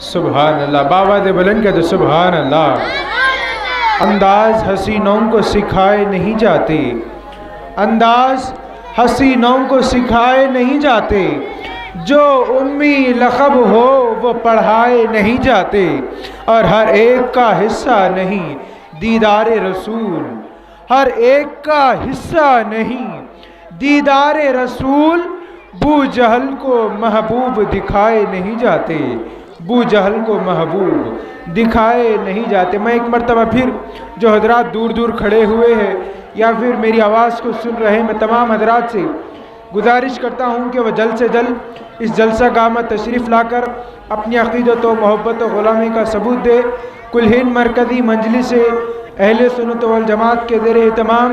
سبحان اللہ، باواد بلند کہتے سبحان اللہ۔ انداز حسینوں کو سکھائے نہیں جاتے، انداز حسینوں کو سکھائے نہیں جاتے، جو امی لقب ہو وہ پڑھائے نہیں جاتے، اور ہر ایک کا حصہ نہیں دیدار رسول، ہر ایک کا حصہ نہیں دیدار رسول، بو جہل کو محبوب دکھائے نہیں جاتے، بو جہل کو محبوب دکھائے نہیں جاتے۔ میں ایک مرتبہ پھر جو حضرات دور دور کھڑے ہوئے ہیں یا پھر میری آواز کو سن رہے ہیں، میں تمام حضرات سے گزارش کرتا ہوں کہ وہ جلد سے جلد اس جلسہ گاہ میں تشریف لا کر اپنی عقیدت و محبت و غلامی کا ثبوت دے۔ کل ہند مرکزی مجلس اہل سنت والجماعت کے زیر اہتمام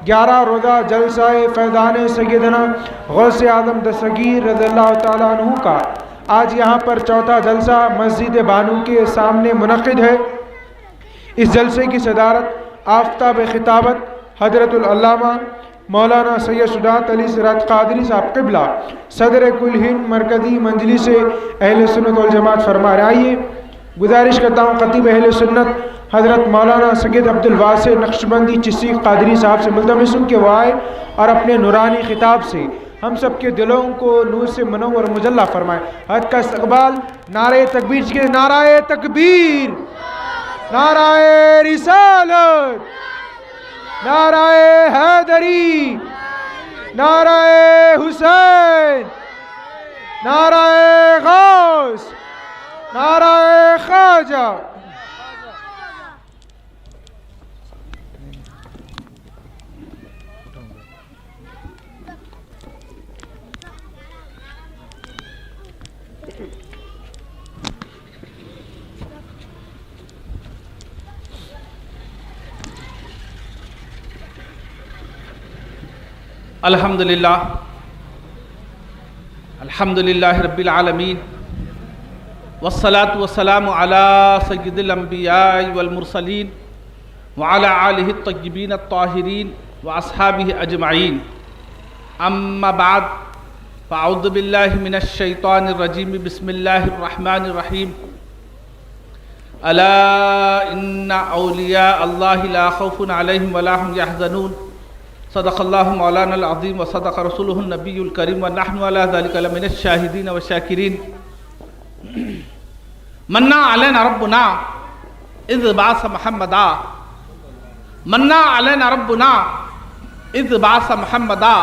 11 روزہ جلسہ فیضان سیدنا غوث اعظم دستگیر رضی اللہ تعالیٰ عنہ کا آج یہاں پر چوتھا جلسہ مسجد بانو کے سامنے منعقد ہے۔ اس جلسے کی صدارت آفتاب خطابت حضرت العلامہ مولانا سید شجاعت علی سراج قادری صاحب قبلہ صدر کل ہند مرکزی مجلس اہل سنت والجماعت فرما رہے۔ آئیے گزارش کرتا ہوں خطیب اہل سنت حضرت مولانا سید عبد الواسع نقشبندی چشتی قادری صاحب سے ملتمس ہوں کہ وہ آئے اور اپنے نورانی خطاب سے ہم سب کے دلوں کو نور سے منور مجلہ فرمائے۔ حج کا استقبال نعرہ تکبیر کے، نعرہ تکبیر، نعرہ رسالت، نعرہ حیدری، نعرہ حسین، نعرہ غوث، نعرہ خواجہ۔ الحمدللہ الحمدللہ رب العالمین، والصلاة والسلام علی سید الانبیاء والمرسلین وعلی آلہ الطیبین الطاہرین واصحابہ اجمعین، اما بعد فاعوذ باللہ من الشیطان الرجیم، بسم اللہ الرحمن الرحیم۔ الا ان اولیاء اللہ لا خوف علیہم ولا هم یحزنون، صدق اللہ مولانا العظیم وصدق رسولہ النبی الکریم ونحن علی ذلک لمن الشاہدین والشاکرین۔ منا علینا ربنا اذ بعث محمدا، منا علینا ربنا اذ بعث محمدا،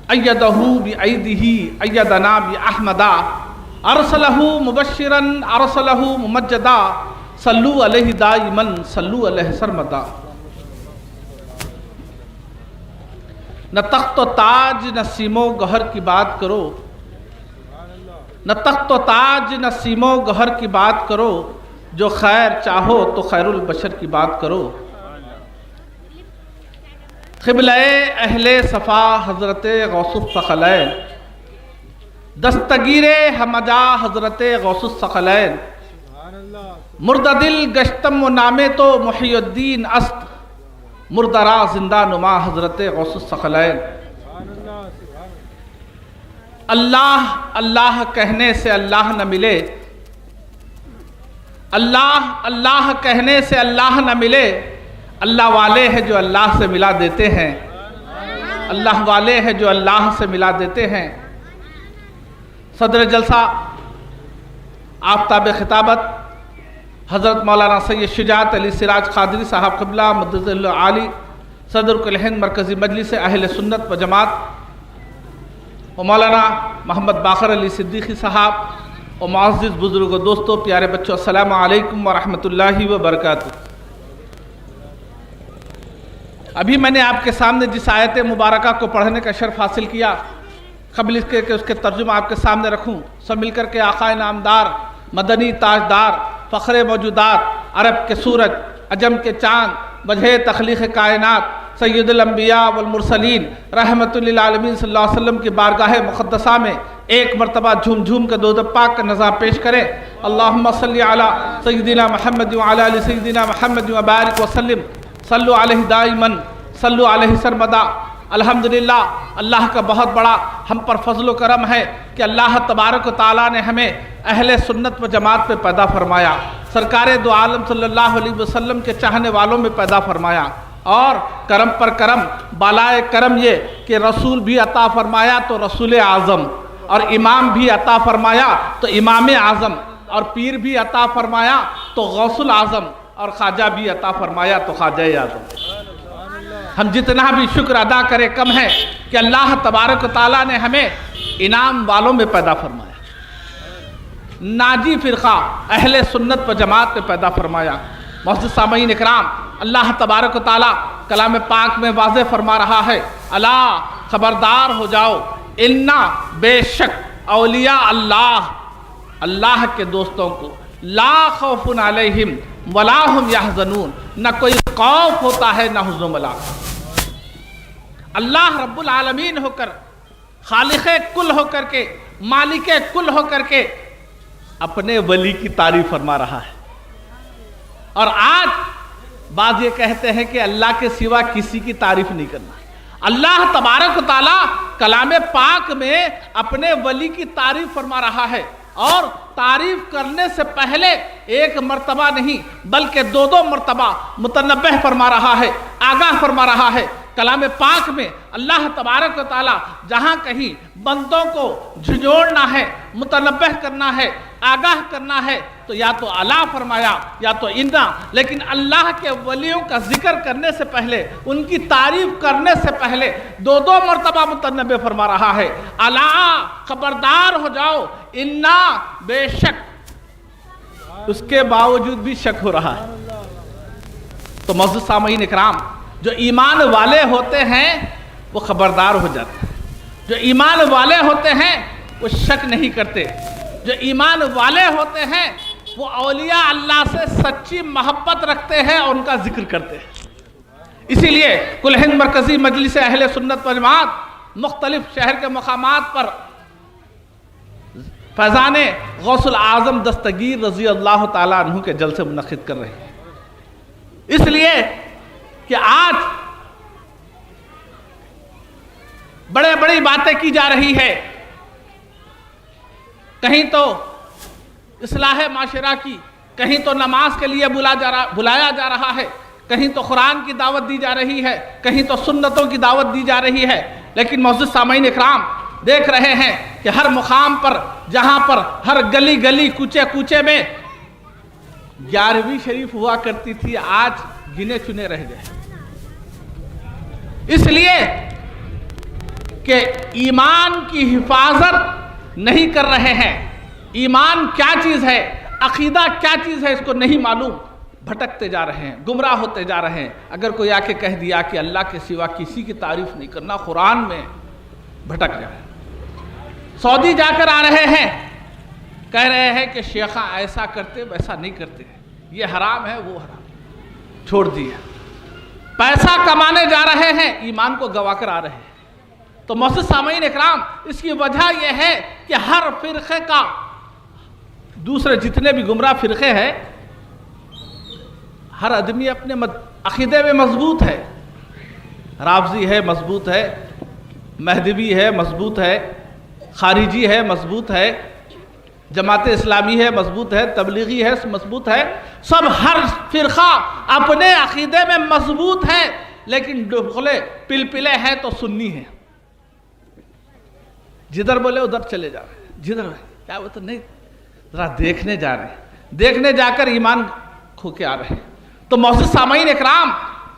ایدہ بایدہ ایدنا باحمدا، ارسلہ مبشرا ارسلہ ممجدا، صلو علیہ دائما صلو علیہ سرمدا۔ نہ تخت و تاج نہ سیم و گہر کی بات کرو، نہ تخت و تاج نہ سیم و گہر کی بات کرو، جو خیر چاہو تو خیر البشر کی بات کرو۔ قبلہ اہل صفا حضرت غوث الثقلین، دستگیر ہمجا حضرت غوث الثقلین، مردہ دل گشتم و نامے تو محی الدین است، مردرا زندہ نما حضرت غوث الثقلین۔ اللہ اللہ کہنے سے اللہ نہ ملے، اللہ اللہ کہنے سے اللہ نہ ملے، اللہ والے ہیں جو اللہ سے ملا دیتے ہیں، اللہ والے ہیں جو اللہ سے ملا دیتے ہیں۔ صدر جلسہ آفتاب خطابت حضرت مولانا سید شجاعت علی سراج قادری صاحب قبلہ مدد اللہ عالی، صدر کل ہند مرکزی مجلس اہل سنت و جماعت، و مولانا محمد باقر علی صدیقی صاحب، و معزز بزرگ و دوستو، پیارے بچوں، السلام علیکم ورحمۃ اللہ وبرکاتہ۔ ابھی میں نے آپ کے سامنے جس آیت مبارکہ کو پڑھنے کا شرف حاصل کیا، قبل اس کے کہ اس کے ترجمہ آپ کے سامنے رکھوں، سب مل کر کے آقائے نامدار، مدنی تاجدار، فخر موجودات، عرب کے سورج، عجم کے چاند، وجہ تخلیق کائنات، سید الانبیاء والمرسلین رحمت للعالمین صلی اللہ علیہ وسلم کی بارگاہ مقدسہ میں ایک مرتبہ جھوم جھوم کے درود پاک کا نظام پیش کریں۔ اللہم صلی علی سیدنا محمد وعلی آل سیدنا محمد وبارک وسلم، صلو علیہ دائما صلو علیہ سرمدا۔ الحمدللہ اللہ کا بہت بڑا ہم پر فضل و کرم ہے کہ اللہ تبارک و تعالیٰ نے ہمیں اہل سنت و جماعت پہ پیدا فرمایا، سرکار دو عالم صلی اللہ علیہ وسلم کے چاہنے والوں میں پیدا فرمایا، اور کرم پر کرم، بالائے کرم یہ کہ رسول بھی عطا فرمایا تو رسول اعظم، اور امام بھی عطا فرمایا تو امام اعظم، اور پیر بھی عطا فرمایا تو غوث الاعظم، اور خواجہ بھی عطا فرمایا تو خواجہ اعظم۔ ہم جتنا بھی شکر ادا کرے کم ہے کہ اللہ تبارک و تعالیٰ نے ہمیں انعام والوں میں پیدا فرمایا، ناجی فرقہ اہل سنت و جماعت میں پیدا فرمایا۔ معزز سامعین اکرام، اللہ تبارک و تعالیٰ کلام پاک میں واضح فرما رہا ہے، الا خبردار ہو جاؤ، انا بے شک اولیاء اللہ، اللہ کے دوستوں کو، لا خوف علیہم ولا ہم یحزنون، نہ کوئی خوف ہوتا ہے نہ حزن و ملال۔ اللہ رب العالمین ہو کر، خالق کل ہو کر کے، مالک کل ہو کر کے اپنے ولی کی تعریف فرما رہا ہے۔ اور آج بعض یہ کہتے ہیں کہ اللہ کے سوا کسی کی تعریف نہیں کرنا۔ اللہ تبارک و تعالیٰ کلام پاک میں اپنے ولی کی تعریف فرما رہا ہے، اور تعریف کرنے سے پہلے ایک مرتبہ نہیں بلکہ دو مرتبہ متنبہ فرما رہا ہے، آگاہ فرما رہا ہے۔ کلام پاک میں اللہ تبارک و تعالیٰ جہاں کہیں بندوں کو جھنجھوڑنا ہے، متنبہ کرنا ہے، آگاہ کرنا ہے تو یا تو الا فرمایا یا تو انا، لیکن اللہ کے ولیوں کا ذکر کرنے سے پہلے، ان کی تعریف کرنے سے پہلے دو مرتبہ متنبہ فرما رہا ہے، الا خبردار ہو جاؤ، انا بے شک، اس کے باوجود بھی شک ہو رہا ہے۔ تو معزز سامعین اکرام، جو ایمان والے ہوتے ہیں وہ خبردار ہو جاتے ہیں، جو ایمان والے ہوتے ہیں وہ شک نہیں کرتے، جو ایمان والے ہوتے ہیں وہ اولیاء اللہ سے سچی محبت رکھتے ہیں اور ان کا ذکر کرتے ہیں۔ اسی لیے کل ہند مرکزی مجلس اہل سنت و جماعت مختلف شہر کے مقامات پر فیضان غوث الاعظم دستگیر رضی اللہ تعالیٰ عنہ کے جلسے منعقد کر رہے ہیں، اس لیے کہ آج بڑی باتیں کی جا رہی ہے، کہیں تو اصلاح معاشرہ کی، کہیں تو نماز کے لیے بلایا جا رہا ہے، کہیں تو قرآن کی دعوت دی جا رہی ہے، کہیں تو سنتوں کی دعوت دی جا رہی ہے، لیکن معزز سامعین اکرام دیکھ رہے ہیں کہ ہر مقام پر، جہاں پر ہر گلی گلی کوچے کوچے میں 11ویں شریف ہوا کرتی تھی، آج گنے چنے رہ گئے، اس لیے کہ ایمان کی حفاظت نہیں کر رہے ہیں۔ ایمان کیا چیز ہے، عقیدہ کیا چیز ہے، اس کو نہیں معلوم، بھٹکتے جا رہے ہیں، گمراہ ہوتے جا رہے ہیں۔ اگر کوئی آ کے کہہ دیا کہ اللہ کے سوا کسی کی تعریف نہیں کرنا، قرآن میں بھٹک جائے۔ سعودی جا کر آ رہے ہیں، کہہ رہے ہیں کہ شیخاں ایسا کرتے ویسا نہیں کرتے، یہ حرام ہے وہ حرام، چھوڑ دیا۔ پیسہ کمانے جا رہے ہیں، ایمان کو گوا کر آ رہے ہیں۔ تو معزز سامعین اکرام، اس کی وجہ یہ ہے کہ ہر فرقے کا، دوسرے جتنے بھی گمراہ فرقے ہیں، ہر آدمی اپنے عقیدے میں مضبوط ہے، رافضی ہے مضبوط ہے، مہدوی ہے مضبوط ہے، خارجی ہے مضبوط ہے، جماعت اسلامی ہے مضبوط ہے، تبلیغی ہے مضبوط ہے، سب ہر فرقہ اپنے عقیدے میں مضبوط ہے، لیکن ڈھولے پلپلے ہیں تو سنی ہیں، جدھر بولے ادھر چلے جا رہے ہیں، جدھر کیا بولتے نہیں، ذرا دیکھنے جا رہے ہیں، دیکھنے جا کر ایمان کھو کے آ رہے ہیں۔ تو معزز سامعین اکرام،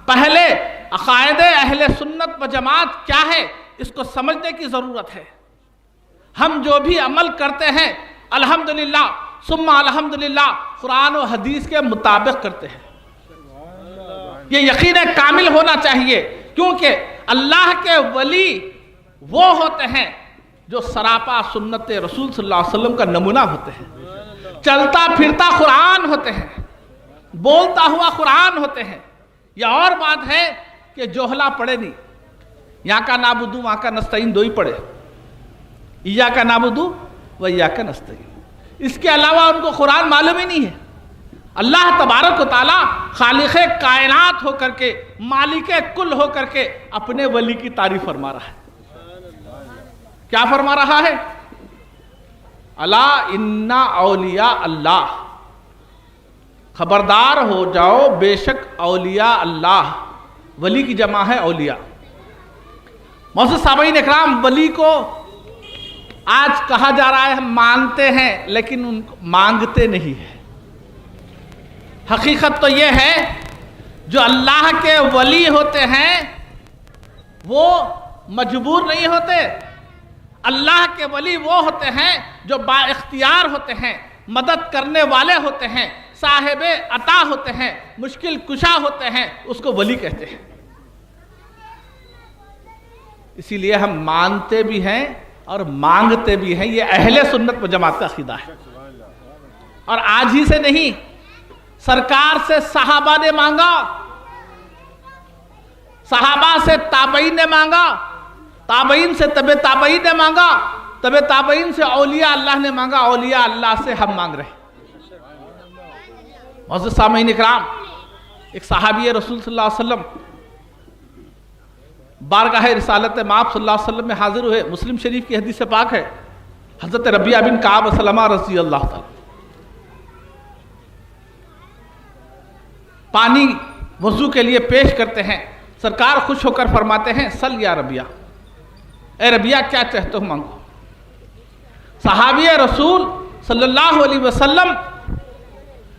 پہلے عقائد اہل سنت و جماعت کیا ہے، اس کو سمجھنے کی ضرورت ہے۔ ہم جو بھی عمل کرتے ہیں الحمدللہ ثم الحمدللہ قرآن و حدیث کے مطابق کرتے ہیں، یہ یقین کامل ہونا چاہیے، کیونکہ اللہ کے ولی وہ ہوتے ہیں جو سراپا سنت رسول صلی اللہ علیہ وسلم کا نمونہ ہوتے ہیں، چلتا پھرتا قرآن ہوتے ہیں، بولتا ہوا قرآن ہوتے ہیں۔ یہ اور بات ہے کہ جوہلا پڑھے نہیں، یہاں کا نعبدو وہاں کا نستعین دو ہی پڑھے، ایاک نعبدو و ایاک نستعین، اس کے علاوہ ان کو قرآن معلوم ہی نہیں ہے، اللہ تبارک و تعالیٰ خالق کائنات ہو کر کے، مالک کل ہو کر کے اپنے ولی کی تعریف فرما رہا ہے۔ کیا فرما رہا ہے؟ الا ان اولیاء اللہ، خبردار ہو جاؤ بے شک اولیاء اللہ، ولی کی جمع ہے اولیاء۔ معزز سامعین اکرام، ولی کو آج کہا جا رہا ہے ہم مانتے ہیں لیکن ان کو مانگتے نہیں ہیں۔ حقیقت تو یہ ہے جو اللہ کے ولی ہوتے ہیں وہ مجبور نہیں ہوتے، اللہ کے ولی وہ ہوتے ہیں جو با اختیار ہوتے ہیں، مدد کرنے والے ہوتے ہیں، صاحب عطا ہوتے ہیں، مشکل کشا ہوتے ہیں، اس کو ولی کہتے ہیں۔ اسی لیے ہم مانتے بھی ہیں اور مانگتے بھی ہیں، یہ اہل سنت و جماعت کا عقیدہ ہے۔ اور آج ہی سے نہیں، سرکار سے صحابہ نے مانگا، صحابہ سے تابعین نے مانگا، تابعین سے طب تابعین نے مانگا، طب تابعین سے اولیاء اللہ نے مانگا، اولیاء اللہ سے ہم مانگ رہے ہیں۔ معزز سامعین اکرام، ایک صحابی رسول صلی اللہ علیہ وسلم بارگاہ رسالت مآب صلی اللہ علیہ وسلم میں حاضر ہوئے۔ مسلم شریف کی حدیث پاک ہے، حضرت ربیہ بن کعب سلمہ رضی اللہ تعالی، پانی وضو کے لیے پیش کرتے ہیں، سرکار خوش ہو کر فرماتے ہیں سل یا ربیہ، اے ربیہ کیا چاہتے ہو مانگو۔ صحابی رسول صلی اللہ علیہ وسلم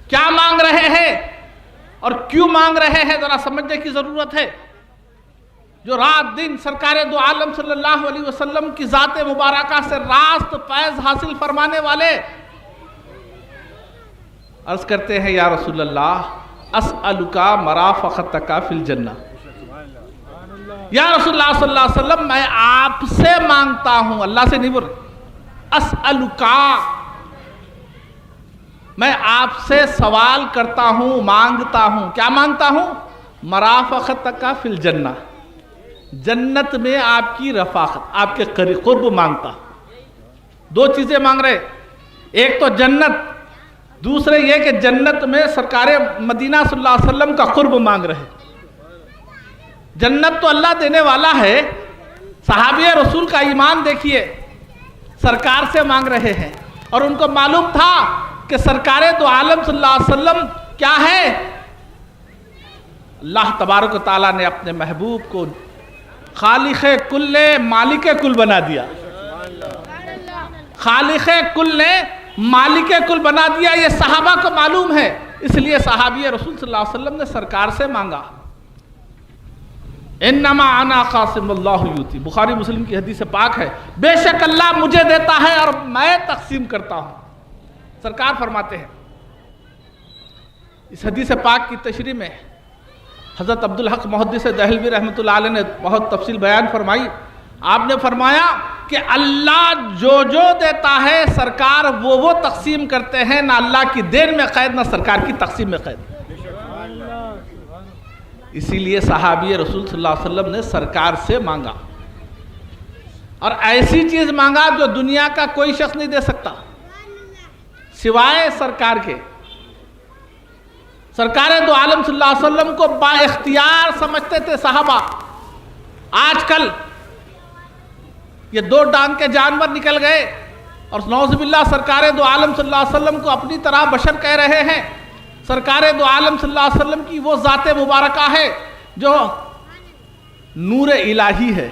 کیا مانگ رہے ہیں اور کیوں مانگ رہے ہیں ذرا سمجھنے کی ضرورت ہے۔ جو رات دن سرکار دو عالم صلی اللہ علیہ وسلم کی ذات مبارکہ سے راست فیض حاصل فرمانے والے عرض کرتے ہیں یا رسول اللہ اسألک مرافقتک فی الجنہ، یا رسول اللہ صلی اللہ علیہ وسلم میں آپ سے مانگتا ہوں، اللہ سے نہیں بول رہے، اسألک میں آپ سے سوال کرتا ہوں، مانگتا ہوں، کیا مانگتا ہوں؟ مرافقتک فی الجنہ، جنت میں آپ کی رفاقت، آپ کے قرب مانگتا۔ دو چیزیں مانگ رہے، ایک تو جنت، دوسرے یہ کہ جنت میں سرکار مدینہ صلی اللہ علیہ وسلم کا قرب مانگ رہے۔ جنت تو اللہ دینے والا ہے، صحابی رسول کا ایمان دیکھیے، سرکار سے مانگ رہے ہیں، اور ان کو معلوم تھا کہ سرکار دو عالم صلی اللہ علیہ وسلم کیا ہے؟ اللہ تبارک و تعالیٰ نے اپنے محبوب کو خالق کل نے مالک کل بنا دیا، خالق کل نے مالک کل بنا دیا، یہ صحابہ کو معلوم ہے، اس لیے صحابی رسول صلی اللہ علیہ وسلم نے سرکار سے مانگا۔ انما انا قاسم اللہ یوتی، بخاری مسلم کی حدیث پاک ہے، بے شک اللہ مجھے دیتا ہے اور میں تقسیم کرتا ہوں، سرکار فرماتے ہیں۔ اس حدیث پاک کی تشریح میں حضرت عبدالحق محدث دہلوی رحمۃ اللہ علیہ نے بہت تفصیل بیان فرمائی۔ آپ نے فرمایا کہ اللہ جو دیتا ہے سرکار وہ تقسیم کرتے ہیں، نہ اللہ کی دین میں قید نہ سرکار کی تقسیم میں قید۔ اسی لیے صحابی رسول صلی اللہ علیہ وسلم نے سرکار سے مانگا، اور ایسی چیز مانگا جو دنیا کا کوئی شخص نہیں دے سکتا سوائے سرکار کے۔ سرکار دو عالم صلی اللہ علیہ وسلم کو با اختیار سمجھتے تھے صحابہ۔ آج کل یہ دو ڈانگ کے جانور نکل گئے اور نعوذ باللہ سرکار دو عالم صلی اللہ علیہ وسلم کو اپنی طرح بشر کہہ رہے ہیں۔ سرکار دو عالم صلی اللہ علیہ وسلم کی وہ ذات مبارکہ ہے جو نور الہی ہے،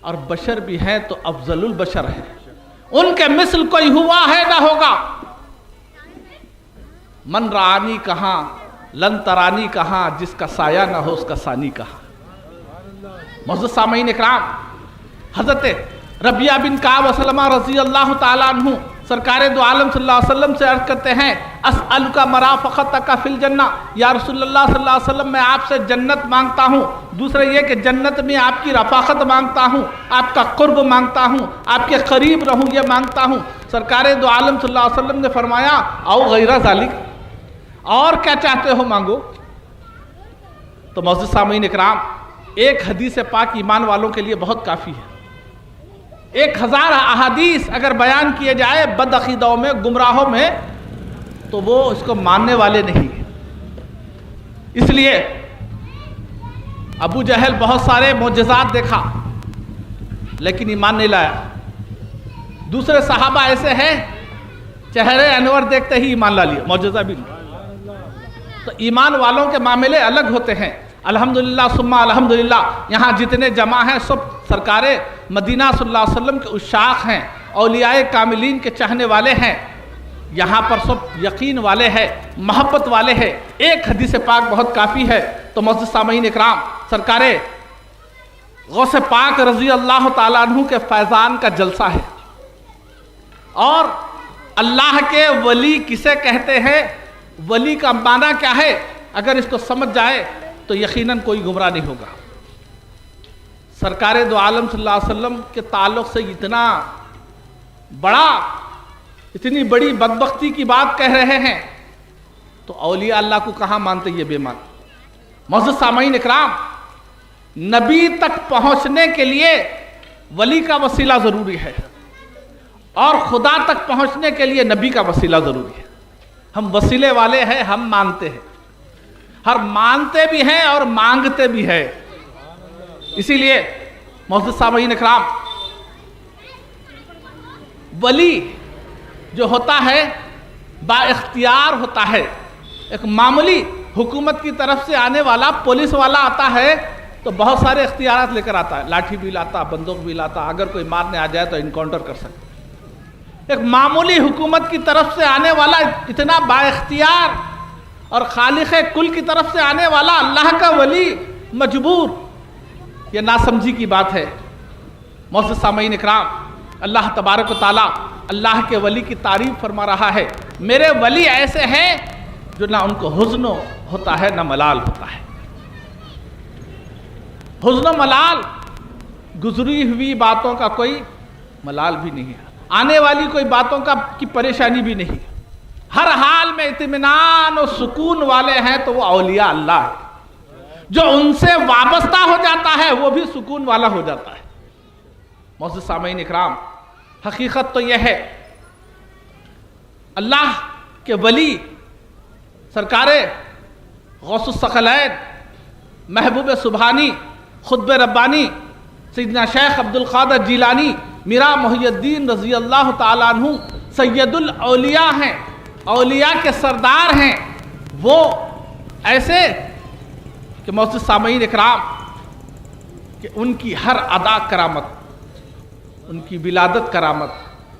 اور بشر بھی ہیں تو افضل البشر ہے، ان کے مثل کوئی ہوا ہے نہ ہوگا۔ من رانی کہاں، لن ترانی کہاں، جس کا سایہ نہ ہو اس کا ثانی کہاں۔ معزز سامعین اکرام، حضرت ربیہ بن کعب سلمہ رضی اللہ تعالیٰ عنہ سرکار دو عالم صلی اللہ علیہ وسلم سے عرض کرتے ہیں اسألک مرافقتک فی الجنہ، یا رسول اللہ صلی اللہ علیہ وسلم میں آپ سے جنت مانگتا ہوں، دوسرے یہ کہ جنت میں آپ کی رفاقت مانگتا ہوں، آپ کا قرب مانگتا ہوں، آپ کے قریب رہوں یہ مانگتا ہوں۔ سرکار دو عالم صلی اللہ علیہ وسلم نے فرمایا او غیر ذالک، اور کیا چاہتے ہو مانگو۔ تو معزز سامعین اکرام، ایک حدیث پاک ایمان والوں کے لیے بہت کافی ہے۔ 1000 احادیث اگر بیان کیے جائے بد عقیدوں میں، گمراہوں میں، تو وہ اس کو ماننے والے نہیں ہیں۔ اس لیے ابو جہل بہت سارے معجزات دیکھا لیکن ایمان نہیں لایا۔ دوسرے صحابہ ایسے ہیں چہرے انور دیکھتے ہی ایمان لا لیا، معجزہ بھی نہیں۔ تو ایمان والوں کے معاملے الگ ہوتے ہیں۔ الحمدللہ ثم الحمدللہ یہاں جتنے جمع ہیں سب سرکار مدینہ صلی اللہ علیہ وسلم کے عشاق ہیں، اولیاء کاملین کے چاہنے والے ہیں، یہاں پر سب یقین والے ہیں، محبت والے ہیں۔ ایک حدیث پاک بہت کافی ہے۔ تو معزز سامعین اکرام، سرکار غوث پاک رضی اللہ تعالیٰ عنہ کے فیضان کا جلسہ ہے، اور اللہ کے ولی کسے کہتے ہیں، ولی کا معنی کیا ہے، اگر اس کو سمجھ جائے تو یقیناً کوئی گمراہ نہیں ہوگا۔ سرکار دو عالم صلی اللہ علیہ وسلم کے تعلق سے اتنی بڑی بدبختی کی بات کہہ رہے ہیں تو اولیاء اللہ کو کہاں مانتے یہ بے مان۔ معزز سامعین اکرام، نبی تک پہنچنے کے لیے ولی کا وسیلہ ضروری ہے، اور خدا تک پہنچنے کے لیے نبی کا وسیلہ ضروری ہے۔ ہم وسیلے والے ہیں، ہم مانتے ہیں، ہر مانتے بھی ہیں اور مانگتے بھی ہیں۔ اسی لیے معزز سامعین اکرام، ولی جو ہوتا ہے با اختیار ہوتا ہے۔ ایک معمولی حکومت کی طرف سے آنے والا پولیس والا آتا ہے تو بہت سارے اختیارات لے کر آتا ہے، لاٹھی بھی لاتا، بندوق بھی لاتا، اگر کوئی مارنے آ جائے تو انکاؤنٹر کر سکتا۔ ایک معمولی حکومت کی طرف سے آنے والا اتنا با اختیار، اور خالق کل کی طرف سے آنے والا اللہ کا ولی مجبور، یہ ناسمجھی کی بات ہے۔ معزز سامعین اکرام، اللہ تبارک و تعالی اللہ کے ولی کی تعریف فرما رہا ہے، میرے ولی ایسے ہیں جو نہ ان کو حزن ہوتا ہے نہ ملال ہوتا ہے۔ حزن و ملال، گزری ہوئی باتوں کا کوئی ملال بھی نہیں ہے، آنے والی کوئی باتوں کی پریشانی بھی نہیں۔ ہر حال میں اطمینان و سکون والے ہیں تو وہ اولیاء اللہ ہے۔ جو ان سے وابستہ ہو جاتا ہے وہ بھی سکون والا ہو جاتا ہے۔ معزز سامعین اکرام، حقیقت تو یہ ہے، اللہ کے ولی سرکار غوث الثقلین محبوب سبحانی خطب ربانی سیدنا شیخ عبد القادر جیلانی میرا محی الدین رضی اللہ تعالیٰ عنہ سید الاولیاء ہیں، اولیاء کے سردار ہیں۔ وہ ایسے کہ معزز سامعین اکرام، کہ ان کی ہر ادا کرامت، ان کی ولادت کرامت،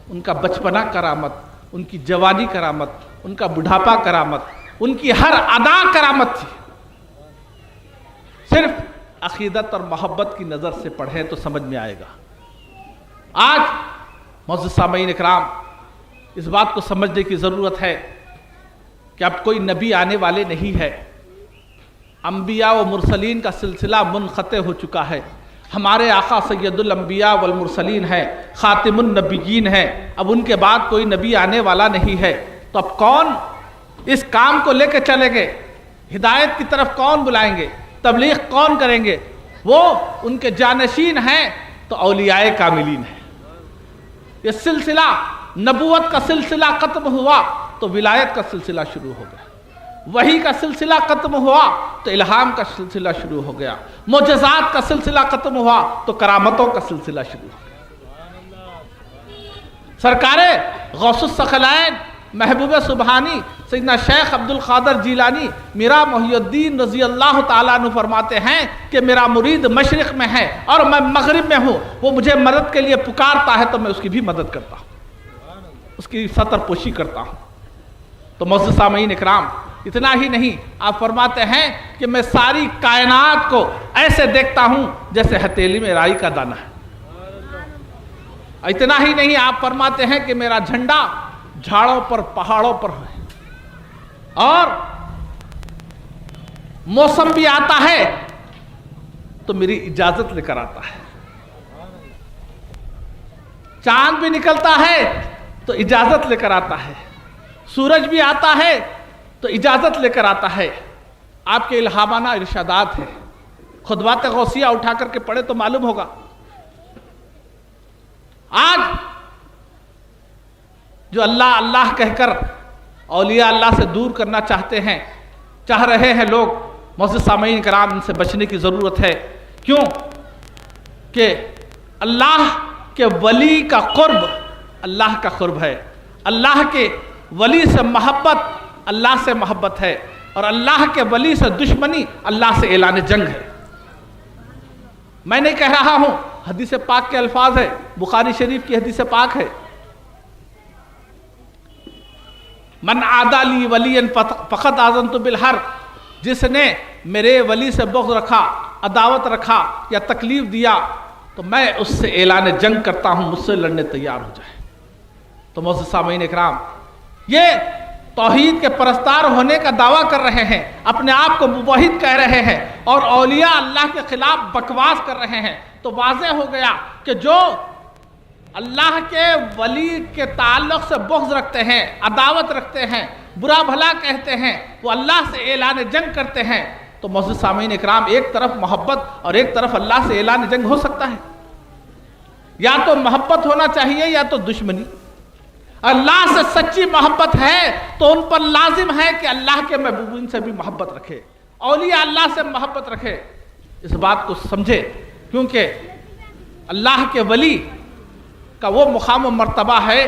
ان کا بچپنا کرامت، ان کی جوانی کرامت، ان کا بڑھاپا کرامت، ان کی ہر ادا کرامت تھی۔ صرف عقیدت اور محبت کی نظر سے پڑھیں تو سمجھ میں آئے گا۔ آج معزز سامعین اکرام، اس بات کو سمجھنے کی ضرورت ہے کہ اب کوئی نبی آنے والے نہیں ہے، انبیاء و مرسلین کا سلسلہ منقطع ہو چکا ہے۔ ہمارے آقا سید الانبیاء والمرسلین ہیں، خاتم النبیین ہیں، اب ان کے بعد کوئی نبی آنے والا نہیں ہے۔ تو اب کون اس کام کو لے کے چلیں گے؟ ہدایت کی طرف کون بلائیں گے؟ تبلیغ کون کریں گے؟ وہ ان کے جانشین ہیں تو اولیاء کاملین ہیں۔ یہ سلسلہ نبوت کا سلسلہ ختم ہوا تو ولایت کا سلسلہ شروع ہو گیا، وحی کا سلسلہ ختم ہوا تو الہام کا سلسلہ شروع ہو گیا، معجزات کا سلسلہ ختم ہوا تو کرامتوں کا سلسلہ شروع ہو گیا۔ سرکار غوث الثقلین محبوب سبحانی سیدنا شیخ عبد القادر جیلانی میرا محی الدین رضی اللہ تعالیٰ عنہ فرماتے ہیں کہ میرا مرید مشرق میں ہے اور میں مغرب میں ہوں، وہ مجھے مدد کے لیے پکارتا ہے تو میں اس کی بھی مدد کرتا ہوں، اس کی سطر پوشی کرتا ہوں۔ تو معزز سامعین اکرام، اتنا ہی نہیں، آپ فرماتے ہیں کہ میں ساری کائنات کو ایسے دیکھتا ہوں جیسے ہتھیلی میں رائی کا دانہ ہے۔ اتنا ہی نہیں، آپ فرماتے ہیں کہ میرا جھنڈا جھاڑوں پر پہاڑوں پر ہے، اور موسم بھی آتا ہے تو میری اجازت لے کر آتا ہے، چاند بھی نکلتا ہے تو اجازت لے کر آتا ہے، سورج بھی آتا ہے تو اجازت لے کر آتا ہے۔ آپ کے الہامانہ ارشادات ہیں، خطبات غوثیہ اٹھا کر کے پڑھے تو معلوم ہوگا۔ آج جو اللہ اللہ کہہ کر اولیاء اللہ سے دور کرنا چاہ رہے ہیں لوگ، معزز سامعین کرام، ان سے بچنے کی ضرورت ہے۔ کیوں کہ اللہ کے ولی کا قرب اللہ کا قرب ہے، اللہ کے ولی سے محبت اللہ سے محبت ہے، اور اللہ کے ولی سے دشمنی اللہ سے اعلان جنگ ہے۔ میں نہیں کہہ رہا ہوں، حدیث پاک کے الفاظ ہے، بخاری شریف کی حدیث پاک ہے، من عادی لی ولی فقد آذنت بالحرب، جس نے میرے ولی سے بغض رکھا، عداوت رکھا یا تکلیف دیا تو میں اس سے اعلان جنگ کرتا ہوں، مجھ سے لڑنے تیار ہو جائے۔ تو معزز سامعین اکرام، یہ توحید کے پرستار ہونے کا دعویٰ کر رہے ہیں، اپنے آپ کو موحد کہہ رہے ہیں، اور اولیاء اللہ کے خلاف بکواس کر رہے ہیں، تو واضح ہو گیا کہ جو اللہ کے ولی کے تعلق سے بغض رکھتے ہیں، عداوت رکھتے ہیں، برا بھلا کہتے ہیں، وہ اللہ سے اعلان جنگ کرتے ہیں۔ تو معزز سامعین اکرام، ایک طرف محبت اور ایک طرف اللہ سے اعلان جنگ ہو سکتا ہے؟ یا تو محبت ہونا چاہیے یا تو دشمنی۔ اللہ سے سچی محبت ہے تو ان پر لازم ہے کہ اللہ کے محبوبین سے بھی محبت رکھے، اولیاء اللہ سے محبت رکھے۔ اس بات کو سمجھے، کیونکہ اللہ کے ولی کا وہ مقام و مرتبہ ہے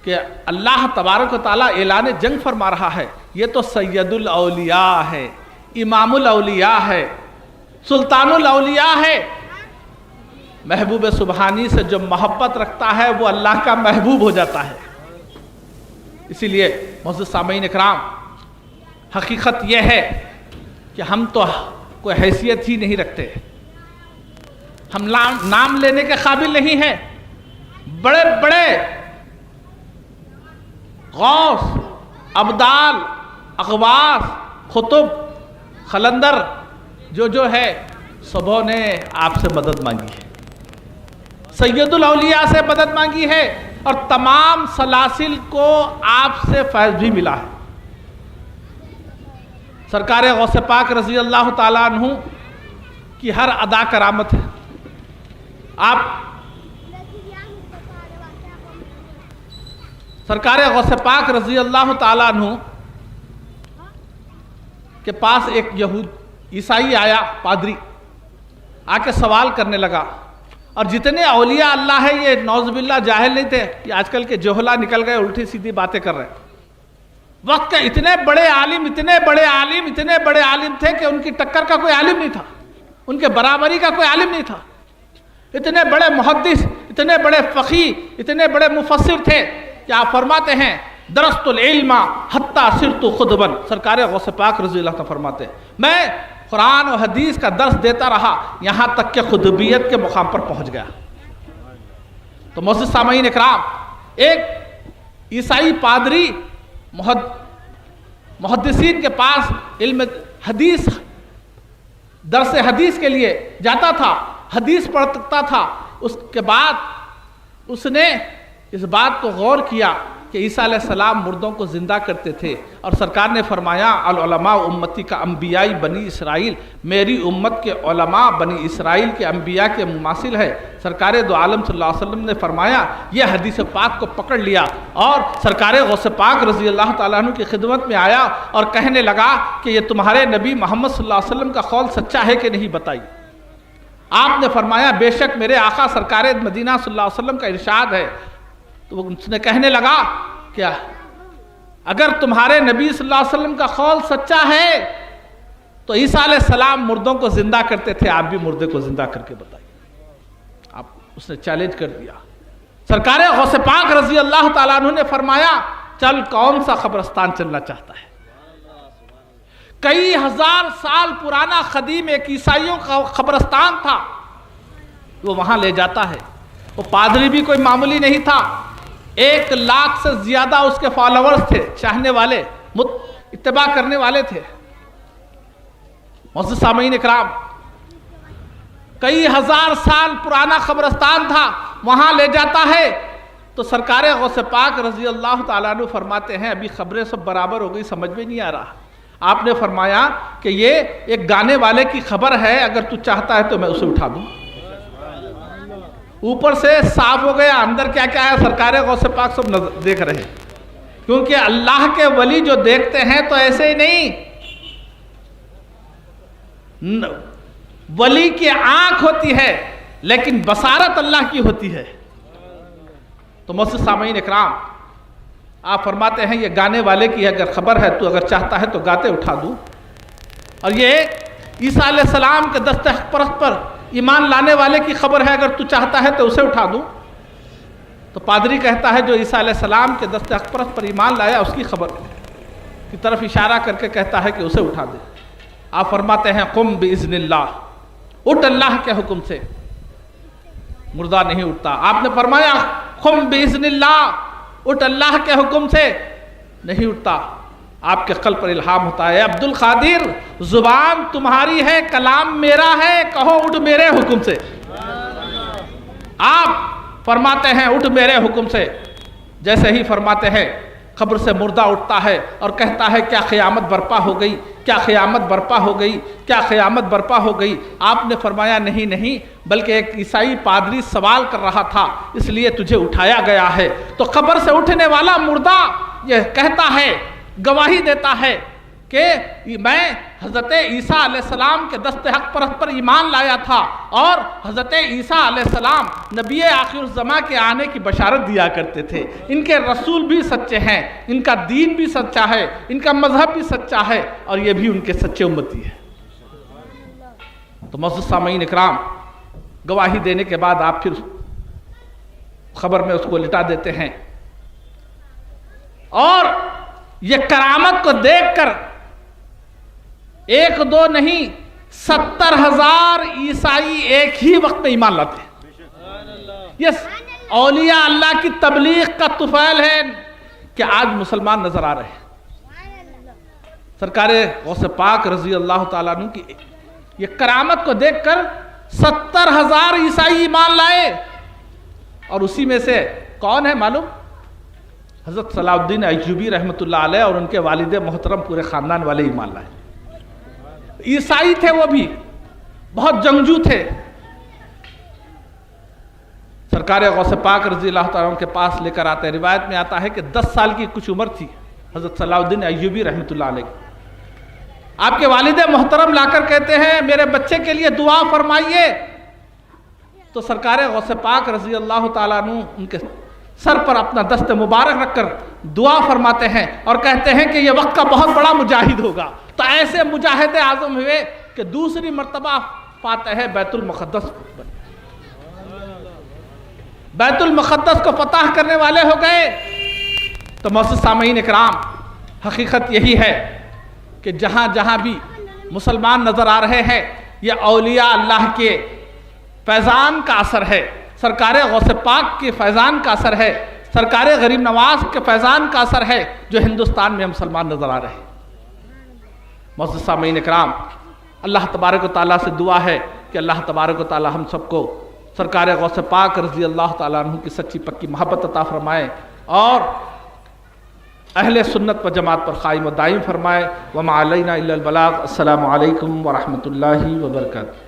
کہ اللہ تبارک و تعالیٰ اعلان جنگ فرما رہا ہے۔ یہ تو سید الاولیاء ہے، امام الاولیاء ہے، سلطان الاولیاء ہے۔ محبوب سبحانی سے جو محبت رکھتا ہے وہ اللہ کا محبوب ہو جاتا ہے۔ اسی لیے معزز سامعین اکرام، حقیقت یہ ہے کہ ہم تو کوئی حیثیت ہی نہیں رکھتے، ہم نام لینے کے قابل نہیں ہیں۔ بڑے بڑے غوث، ابدال، اغواث، قطب، قلندر جو ہے سبوں نے آپ سے مدد مانگی ہے، سید الاولیاء سے مدد مانگی ہے، اور تمام سلاسل کو آپ سے فیض بھی ملا ہے۔ سرکار غوث پاک رضی اللہ تعالیٰ عنہ کی ہر ادا کرامت ہے۔ آپ سرکار غوث پاک رضی اللہ تعالیٰ عنہ کے پاس ایک عیسائی آیا، پادری آ کے سوال کرنے لگا، اور جتنے اولیاء اللہ ہے یہ نعوذ باللہ جاہل نہیں تھے، یہ آج کل کے جوہلا نکل گئے، الٹی سیدھی باتیں کر رہے ہیں۔ وقت کے اتنے بڑے عالم تھے کہ ان کی ٹکر کا کوئی عالم نہیں تھا، ان کے برابری کا کوئی عالم نہیں تھا۔ اتنے بڑے محدث، اتنے بڑے فقیہ، اتنے بڑے مفسر تھے کہ آپ فرماتے ہیں درست العلم حتی صرت خدبا، سرکار غوث پاک رضی اللہ عنہ فرماتے ہیں میں قرآن و حدیث کا درس دیتا رہا یہاں تک کہ خطبیت کے مقام پر پہنچ گیا۔ تو معزز سامعین اکرام، ایک عیسائی پادری محدثین کے پاس علم حدیث، درس حدیث کے لیے جاتا تھا، حدیث پڑھتا تھا۔ اس کے بعد اس نے اس بات کو غور کیا کہ عیسیٰ علیہ السلام مردوں کو زندہ کرتے تھے، اور سرکار نے فرمایا العلماء امتی کا انبیاء بنی اسرائیل، میری امت کے علماء بنی اسرائیل کے انبیاء کے مماثل ہے۔ سرکار دو عالم صلی اللہ علیہ وسلم نے فرمایا، یہ حدیث پاک کو پکڑ لیا اور سرکار غوث پاک رضی اللہ تعالیٰ عنہ کی خدمت میں آیا اور کہنے لگا کہ یہ تمہارے نبی محمد صلی اللہ علیہ وسلم کا قول سچا ہے کہ نہیں بتائیے۔ آپ نے فرمایا بے شک میرے آقا سرکار مدینہ صلی اللہ علیہ وسلم کا ارشاد ہے۔ تو اس نے کہنے لگا کیا اگر تمہارے نبی صلی اللہ علیہ وسلم کا قول سچا ہے تو عیسیٰ علیہ السلام مردوں کو زندہ کرتے تھے، آپ بھی مردے کو زندہ کر کے بتائیے۔ اس نے چیلنج کر دیا۔ سرکار غوث پاک رضی اللہ تعالیٰ عنہ نے فرمایا چل کون سا قبرستان چلنا چاہتا ہے؟ کئی ہزار سال پرانا قدیم ایک عیسائیوں کا قبرستان تھا، وہ وہاں لے جاتا ہے۔ وہ پادری بھی کوئی معمولی نہیں تھا، 1 لاکھ سے زیادہ اس کے فالوورز تھے، چاہنے والے، اتباع کرنے والے تھے۔ معزز سامعین اکرام، کئی ہزار سال پرانا قبرستان تھا، وہاں لے جاتا ہے تو سرکار غوث پاک رضی اللہ تعالیٰ عنہ فرماتے ہیں ابھی خبریں سب برابر ہو گئی، سمجھ میں نہیں آ رہا۔ آپ نے فرمایا کہ یہ ایک گانے والے کی خبر ہے، اگر تو چاہتا ہے تو میں اسے اٹھا دوں۔ اوپر سے صاف ہو گیا، اندر کیا کیا ہے سرکار غوث پاک سب دیکھ رہے ہیں۔ کیونکہ اللہ کے ولی جو دیکھتے ہیں تو ایسے ہی نہیں، ولی کی آنکھ ہوتی ہے لیکن بصارت اللہ کی ہوتی ہے۔ تو معزز سامعین اکرام، آپ فرماتے ہیں یہ گانے والے کی اگر خبر ہے تو اگر چاہتا ہے تو گاتے اٹھا دوں، اور یہ عیسیٰ علیہ السلام کے دست پرست پر ایمان لانے والے کی خبر ہے، اگر تو چاہتا ہے تو اسے اٹھا دوں۔ تو پادری کہتا ہے جو عیسیٰ علیہ السلام کے دست پرست پر ایمان لایا اس کی خبر کی طرف اشارہ کر کے کہتا ہے کہ اسے اٹھا دے۔ آپ فرماتے ہیں قم باذن اللہ، اٹھ اللہ کے حکم سے۔ مردہ نہیں اٹھتا۔ آپ نے فرمایا قم باذن اللہ، اٹھ اللہ کے حکم سے، نہیں اٹھتا۔ آپ کے قلب پر الہام ہوتا ہے، عبد القادر زبان تمہاری ہے کلام میرا ہے، کہو اٹھ میرے حکم سے۔ آپ فرماتے ہیں اٹھ میرے حکم سے۔ جیسے ہی فرماتے ہیں قبر سے مردہ اٹھتا ہے اور کہتا ہے کیا قیامت برپا ہو گئی، کیا قیامت برپا ہو گئی، کیا قیامت برپا ہو گئی۔ آپ نے فرمایا نہیں نہیں، بلکہ ایک عیسائی پادری سوال کر رہا تھا اس لیے تجھے اٹھایا گیا ہے۔ تو قبر سے اٹھنے والا مردہ یہ کہتا ہے، گواہی دیتا ہے کہ میں حضرت عیسیٰ علیہ السلام کے دست حق پرست پر ایمان لایا تھا، اور حضرت عیسیٰ علیہ السلام نبی آخر الزماں کے آنے کی بشارت دیا کرتے تھے۔ ان کے رسول بھی سچے ہیں، ان کا دین بھی سچا ہے، ان کا مذہب بھی سچا ہے، اور یہ بھی ان کے سچے امتی ہے۔ تو معزز سامعین اکرام، گواہی دینے کے بعد آپ پھر خبر میں اس کو لٹا دیتے ہیں، اور یہ کرامت کو دیکھ کر ایک دو نہیں 70,000 عیسائی ایک ہی وقت میں ایمان لاتے ہیں۔ یہ اولیاء اللہ کی تبلیغ کا طفیل ہے کہ آج مسلمان نظر آ رہے ہیں۔ سرکار غوث پاک رضی اللہ تعالیٰ عنہ کی یہ کرامت کو دیکھ کر 70,000 عیسائی ایمان لائے، اور اسی میں سے کون ہے معلوم؟ حضرت صلاح الدین ایوبی رحمۃ اللہ علیہ اور ان کے والد محترم پورے خاندان والے ایمان لائے۔ عیسائی تھے، وہ بھی بہت جنگجو تھے۔ سرکار غوث پاک رضی اللہ تعالیٰ عنہ کے پاس لے کر آتے ہیں، روایت میں آتا ہے کہ 10 سال کی کچھ عمر تھی حضرت صلاح الدین ایوبی رحمۃ اللہ علیہ۔ آپ کے والد محترم لا کر کہتے ہیں میرے بچے کے لیے دعا فرمائیے۔ تو سرکار غوث پاک رضی اللہ تعالیٰ عنہ ان کے سر پر اپنا دست مبارک رکھ کر دعا فرماتے ہیں اور کہتے ہیں کہ یہ وقت کا بہت بڑا مجاہد ہوگا۔ تو ایسے مجاہد اعظم ہوئے کہ دوسری مرتبہ فاتح بیت المقدس بنے، بیت المقدس کو فتح کرنے والے ہو گئے۔ تو معزز سامعین اکرام، حقیقت یہی ہے کہ جہاں جہاں بھی مسلمان نظر آ رہے ہیں یہ اولیاء اللہ کے فیضان کا اثر ہے، سرکار غوث پاک کے فیضان کا اثر ہے، سرکار غریب نواز کے فیضان کا اثر ہے جو ہندوستان میں مسلمان نظر آ رہے ہیں۔ معزز سامعین اکرام، اللہ تبارک و تعالیٰ سے دعا ہے کہ اللہ تبارک و تعالیٰ ہم سب کو سرکار غوث پاک رضی اللہ تعالیٰ عنہ کی سچی پکی محبت عطا فرمائے، اور اہل سنت و جماعت پر قائم و دائم فرمائے۔ وما علینا الا البلاغ۔ السلام علیکم ورحمۃ اللہ وبرکاتہ۔